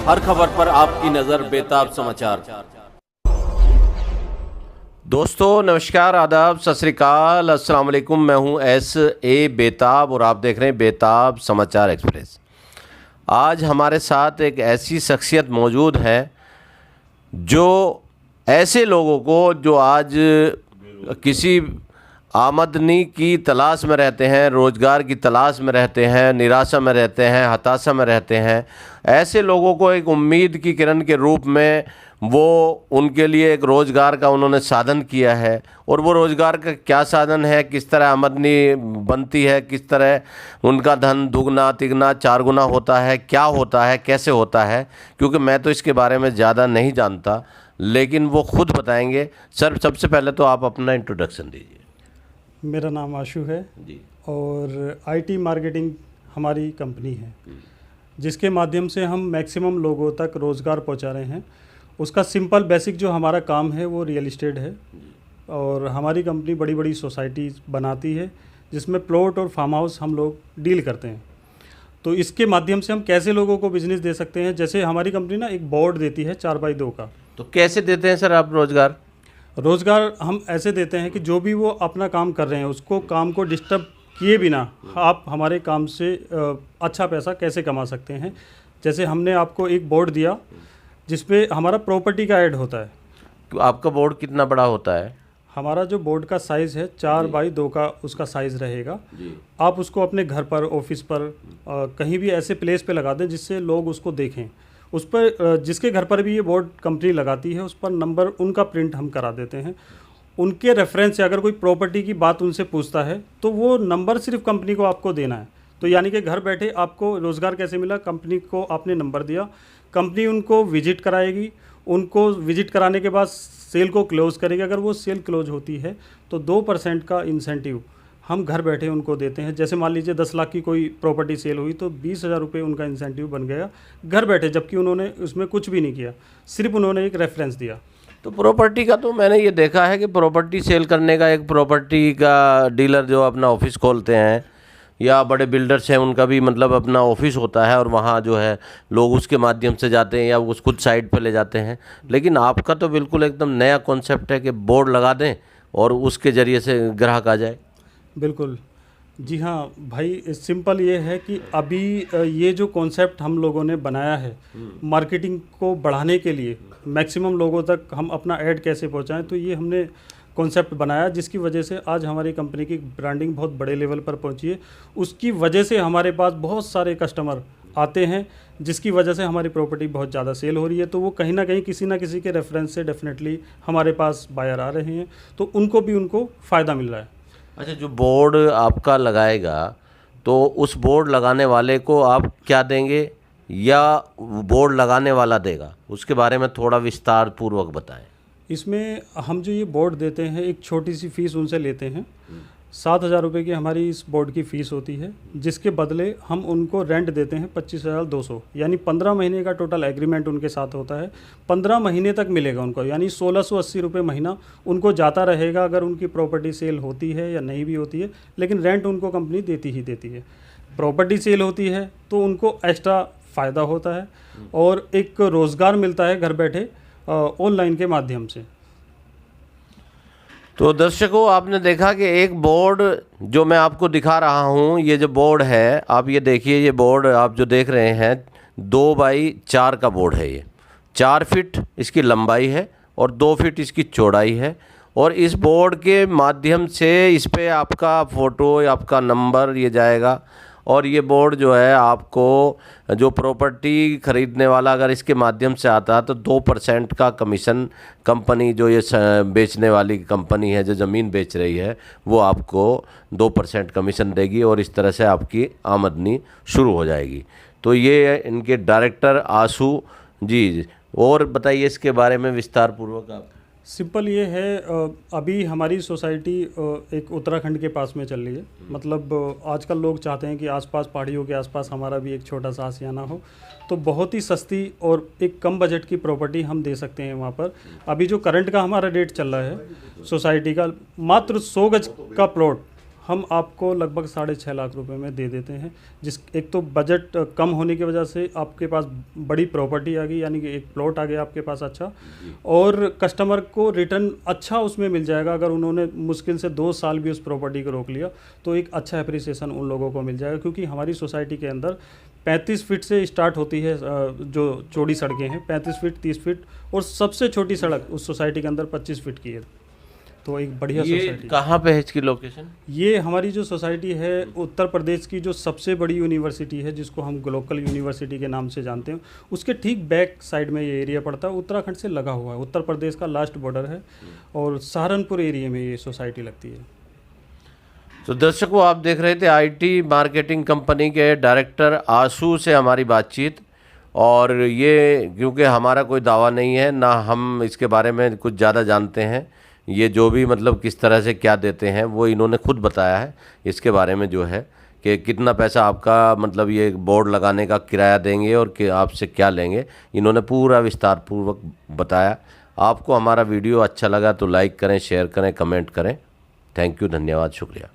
हर खबर पर आपकी नजर बेताब समाचार। दोस्तों नमस्कार, आदाब, सत श्री अकाल, अस्सलाम वालेकुम। मैं हूं S.A. बेताब और आप देख रहे हैं बेताब समाचार एक्सप्रेस। आज हमारे साथ एक ऐसी शख्सियत मौजूद है जो ऐसे लोगों को जो आज किसी आमदनी की तलाश में रहते हैं, रोज़गार की तलाश में रहते हैं, निराशा में रहते हैं, हताशा में रहते हैं, ऐसे लोगों को एक उम्मीद की किरण के रूप में वो उनके लिए एक रोज़गार का उन्होंने साधन किया है। और वो रोज़गार का क्या साधन है, किस तरह आमदनी बनती है, किस तरह उनका धन दुगना तिगना चार गुना होता है, क्या होता है, कैसे होता है, क्योंकि मैं तो इसके बारे में ज़्यादा नहीं जानता, लेकिन वो खुद बताएंगे। सर, सबसे पहले तो आप अपना इंट्रोडक्शन दीजिए। मेरा नाम आशु है जी। और IT मार्केटिंग हमारी कंपनी है, जिसके माध्यम से हम मैक्सिमम लोगों तक रोज़गार पहुंचा रहे हैं। उसका सिंपल बेसिक जो हमारा काम है वो रियल इस्टेट है और हमारी कंपनी बड़ी बड़ी सोसाइटीज़ बनाती है जिसमें प्लॉट और फार्म हाउस हम लोग डील करते हैं। तो इसके माध्यम से हम कैसे लोगों को बिज़नेस दे सकते हैं, जैसे हमारी कंपनी ना एक बोर्ड देती है 4x2 का। तो कैसे देते हैं सर आप रोज़गार? रोज़गार हम ऐसे देते हैं कि जो भी वो अपना काम कर रहे हैं उसको काम को डिस्टर्ब किए बिना आप हमारे काम से अच्छा पैसा कैसे कमा सकते हैं। जैसे हमने आपको एक बोर्ड दिया जिसपे हमारा प्रॉपर्टी का ऐड होता है। तो आपका बोर्ड कितना बड़ा होता है? हमारा जो बोर्ड का साइज़ है 4x2 का उसका साइज़ रहेगा जी। आप उसको अपने घर पर, ऑफिस पर, कहीं भी ऐसे प्लेस पे लगा दें जिससे लोग उसको देखें। उस पर जिसके घर पर भी ये बोर्ड कंपनी लगाती है उस पर नंबर उनका प्रिंट हम करा देते हैं। उनके रेफरेंस से अगर कोई प्रॉपर्टी की बात उनसे पूछता है तो वो नंबर सिर्फ कंपनी को आपको देना है। तो यानी कि घर बैठे आपको रोज़गार कैसे मिला, कंपनी को आपने नंबर दिया, कंपनी उनको विजिट कराएगी, उनको विजिट कराने के बाद सेल को क्लोज़ करेगी। अगर वो सेल क्लोज होती है तो 2% का इंसेंटिव हम घर बैठे उनको देते हैं। जैसे मान लीजिए 10 लाख की कोई प्रॉपर्टी सेल हुई तो 20,000 रुपये उनका इंसेंटिव बन गया घर बैठे, जबकि उन्होंने उसमें कुछ भी नहीं किया, सिर्फ उन्होंने एक रेफरेंस दिया। तो प्रॉपर्टी का तो मैंने ये देखा है कि प्रॉपर्टी सेल करने का एक प्रॉपर्टी का डीलर जो अपना ऑफिस खोलते हैं या बड़े बिल्डर्स हैं उनका भी मतलब अपना ऑफिस होता है और वहाँ जो है लोग उसके माध्यम से जाते हैं या उस खुद साइट पर ले जाते हैं। लेकिन आपका तो बिल्कुल एकदम नया कॉन्सेप्ट है कि बोर्ड लगा दें और उसके ज़रिए से ग्राहक आ जाए। बिल्कुल जी हाँ भाई, सिंपल ये है कि अभी ये जो कॉन्सेप्ट हम लोगों ने बनाया है मार्केटिंग को बढ़ाने के लिए, मैक्सिमम लोगों तक हम अपना ऐड कैसे पहुंचाएं, तो ये हमने कॉन्सेप्ट बनाया जिसकी वजह से आज हमारी कंपनी की ब्रांडिंग बहुत बड़े लेवल पर पहुंची है। उसकी वजह से हमारे पास बहुत सारे कस्टमर आते हैं जिसकी वजह से हमारी प्रॉपर्टी बहुत ज़्यादा सेल हो रही है। तो वो कहीं ना कहीं किसी ना किसी के रेफरेंस से डेफिनेटली हमारे पास बायर आ रहे हैं, तो उनको भी उनको फ़ायदा मिल रहा है। अच्छा, जो बोर्ड आपका लगाएगा तो उस बोर्ड लगाने वाले को आप क्या देंगे या बोर्ड लगाने वाला देगा, उसके बारे में थोड़ा विस्तार पूर्वक बताएं। इसमें हम जो ये बोर्ड देते हैं एक छोटी सी फ़ीस उनसे लेते हैं। 7,000 रुपये की हमारी इस बोर्ड की फ़ीस होती है, जिसके बदले हम उनको रेंट देते हैं 25,200, यानी 15 महीने का टोटल एग्रीमेंट उनके साथ होता है। 15 महीने तक मिलेगा उनको, यानी 1,680 रुपये महीना उनको जाता रहेगा अगर उनकी प्रॉपर्टी सेल होती है या नहीं भी होती है, लेकिन रेंट उनको कंपनी देती ही देती है। प्रॉपर्टी सेल होती है तो उनको एक्स्ट्रा फ़ायदा होता है और एक रोज़गार मिलता है घर बैठे ऑनलाइन के माध्यम से। तो दर्शकों, आपने देखा कि एक बोर्ड जो मैं आपको दिखा रहा हूँ, ये जो बोर्ड है आप ये देखिए, ये बोर्ड आप जो देख रहे हैं 2x4 का बोर्ड है। ये 4 फीट इसकी लंबाई है और 2 फीट इसकी चौड़ाई है। और इस बोर्ड के माध्यम से इस पर आपका फ़ोटो या आपका नंबर ये जाएगा और ये बोर्ड जो है आपको जो प्रॉपर्टी ख़रीदने वाला अगर इसके माध्यम से आता है तो 2% का कमीशन कंपनी जो ये बेचने वाली कंपनी है जो ज़मीन बेच रही है वो आपको 2% कमीशन देगी और इस तरह से आपकी आमदनी शुरू हो जाएगी। तो ये इनके डायरेक्टर आशु जी, और बताइए इसके बारे में विस्तार पूर्वक आप। सिंपल ये है, अभी हमारी सोसाइटी एक उत्तराखंड के पास में चल रही है। मतलब आजकल लोग चाहते हैं कि आसपास पहाड़ियों के आसपास हमारा भी एक छोटा सा आशियाना हो, तो बहुत ही सस्ती और एक कम बजट की प्रॉपर्टी हम दे सकते हैं वहाँ पर। अभी जो करंट का हमारा रेट चल रहा है सोसाइटी का, मात्र 100 गज का प्लॉट हम आपको लगभग 6.5 लाख रुपए में दे देते हैं। जिस एक तो बजट कम होने की वजह से आपके पास बड़ी प्रॉपर्टी आ गई, यानी कि एक प्लॉट आ गया आपके पास अच्छा, और कस्टमर को रिटर्न अच्छा उसमें मिल जाएगा। अगर उन्होंने मुश्किल से 2 साल भी उस प्रॉपर्टी को रोक लिया तो एक अच्छा अप्रिसिएशन उन लोगों को मिल जाएगा, क्योंकि हमारी सोसाइटी के अंदर 35 फीट से स्टार्ट होती है जो चौड़ी सड़कें हैं, 35 फीट, 30 फीट, और सबसे छोटी सड़क उस सोसाइटी के अंदर 25 फीट की है। तो एक बढ़िया ये सोसाइटी। कहाँ पे है इसकी लोकेशन? ये हमारी जो सोसाइटी है उत्तर प्रदेश की जो सबसे बड़ी यूनिवर्सिटी है, जिसको हम ग्लोबल यूनिवर्सिटी के नाम से जानते हैं, उसके ठीक बैक साइड में ये एरिया पड़ता है। उत्तराखंड से लगा हुआ है, उत्तर प्रदेश का लास्ट बॉर्डर है, और सहारनपुर एरिया में ये सोसाइटी लगती है। तो दर्शकों, आप देख रहे थे आईटी मार्केटिंग कंपनी के डायरेक्टर आशु से हमारी बातचीत। और ये क्योंकि हमारा कोई दावा नहीं है, ना हम इसके बारे में कुछ ज़्यादा जानते हैं, ये जो भी मतलब किस तरह से क्या देते हैं वो इन्होंने खुद बताया है। इसके बारे में जो है कि कितना पैसा आपका मतलब ये बोर्ड लगाने का किराया देंगे और कि आपसे क्या लेंगे, इन्होंने पूरा विस्तार पूर्वक बताया। आपको हमारा वीडियो अच्छा लगा तो लाइक करें, शेयर करें, कमेंट करें। थैंक यू, धन्यवाद, शुक्रिया।